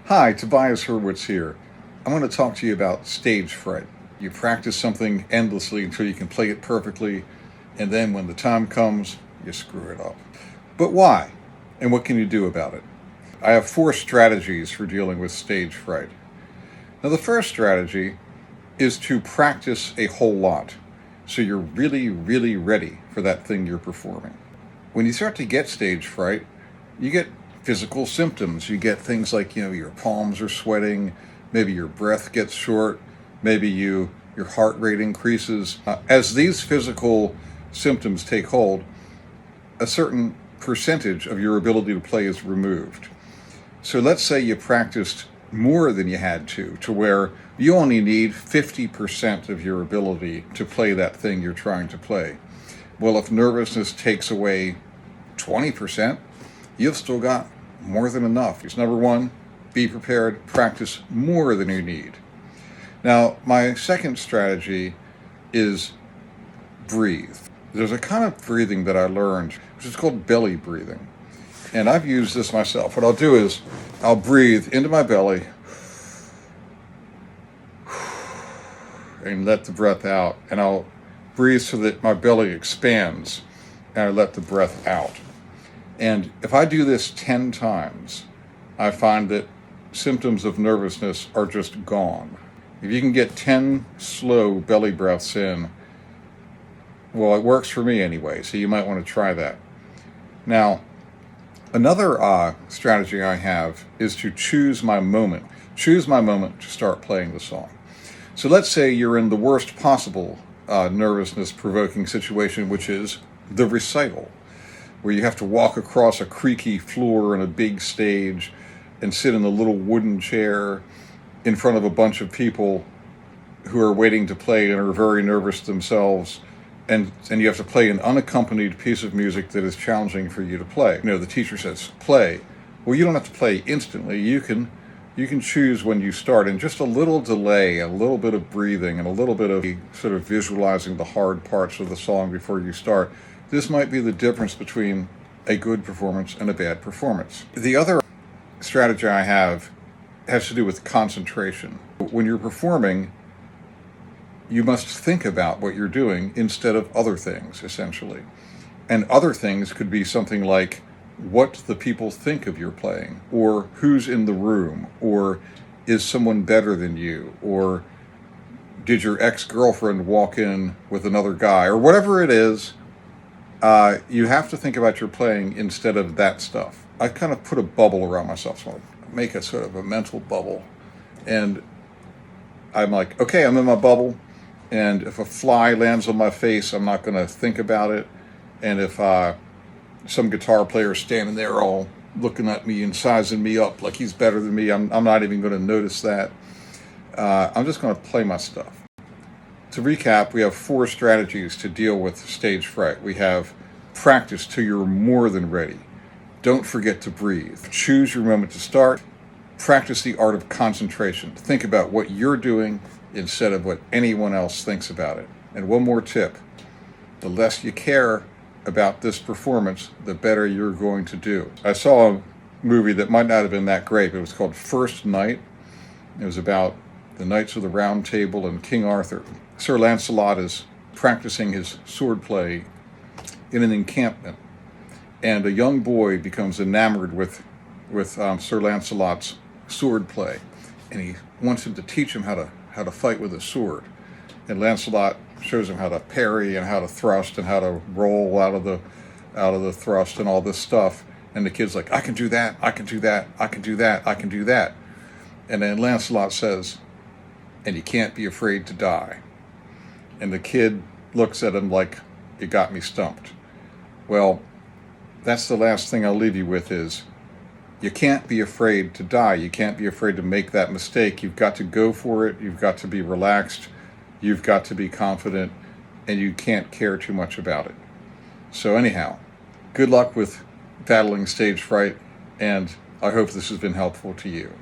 Hi, Tobias Hurwitz here. I want to talk to you about stage fright. You practice something endlessly until you can play it perfectly, and then when the time comes, you screw it up. But why? And what can you do about it? I have 4 strategies for dealing with stage fright. Now, the first strategy is to practice a whole lot, so you're really, really ready for that thing you're performing. When you start to get stage fright, you get physical symptoms. You get things like, your palms are sweating, maybe your breath gets short, maybe your heart rate increases. As these physical symptoms take hold, a certain percentage of your ability to play is removed. So let's say you practiced more than you had to where you only need 50% of your ability to play that thing you're trying to play. Well, if nervousness takes away 20%, you've still got more than enough. It's number 1, be prepared, practice more than you need. Now, my second strategy is breathe. There's a kind of breathing that I learned, which is called belly breathing. And I've used this myself. What I'll do is I'll breathe into my belly and let the breath out. And I'll breathe so that my belly expands and I let the breath out. And if I do this 10 times, I find that symptoms of nervousness are just gone. If you can get 10 slow belly breaths in, well, it works for me anyway, so you might want to try that. Now, another strategy I have is to choose my moment. Choose my moment to start playing the song. So let's say you're in the worst possible nervousness-provoking situation, which is the recital, where you have to walk across a creaky floor and a big stage and sit in a little wooden chair in front of a bunch of people who are waiting to play and are very nervous themselves, and you have to play an unaccompanied piece of music that is challenging for you to play. The teacher says, play. Well, you don't have to play instantly. You can choose when you start, and just a little delay, a little bit of breathing, and a little bit of sort of visualizing the hard parts of the song before you start. This might be the difference between a good performance and a bad performance. The other strategy I have has to do with concentration. When you're performing, you must think about what you're doing instead of other things, essentially. And other things could be something like what the people think of your playing, or who's in the room, or is someone better than you, or did your ex-girlfriend walk in with another guy, or whatever it is. You have to think about your playing instead of that stuff. I kind of put a bubble around myself, so I make a sort of a mental bubble. And I'm like, okay, I'm in my bubble, and if a fly lands on my face, I'm not going to think about it. And if some guitar player is standing there all looking at me and sizing me up like he's better than me, I'm not even going to notice that. I'm just going to play my stuff. To recap, we have 4 strategies to deal with stage fright. We have practice till you're more than ready. Don't forget to breathe. Choose your moment to start. Practice the art of concentration. Think about what you're doing instead of what anyone else thinks about it. And one more tip. The less you care about this performance, the better you're going to do. I saw a movie that might not have been that great, but it was called First Night. It was about the Knights of the Round Table and King Arthur. Sir Lancelot is practicing his swordplay in an encampment, and a young boy becomes enamored with Sir Lancelot's swordplay, and he wants him to teach him how to fight with a sword. And Lancelot shows him how to parry and how to thrust and how to roll out of the thrust and all this stuff. And the kid's like, I can do that, I can do that, I can do that, I can do that. And then Lancelot says, and you can't be afraid to die. And the kid looks at him like, you got me stumped. Well, that's the last thing I'll leave you with is, you can't be afraid to die. You can't be afraid to make that mistake. You've got to go for it. You've got to be relaxed. You've got to be confident, and you can't care too much about it. So anyhow, good luck with battling stage fright, and I hope this has been helpful to you.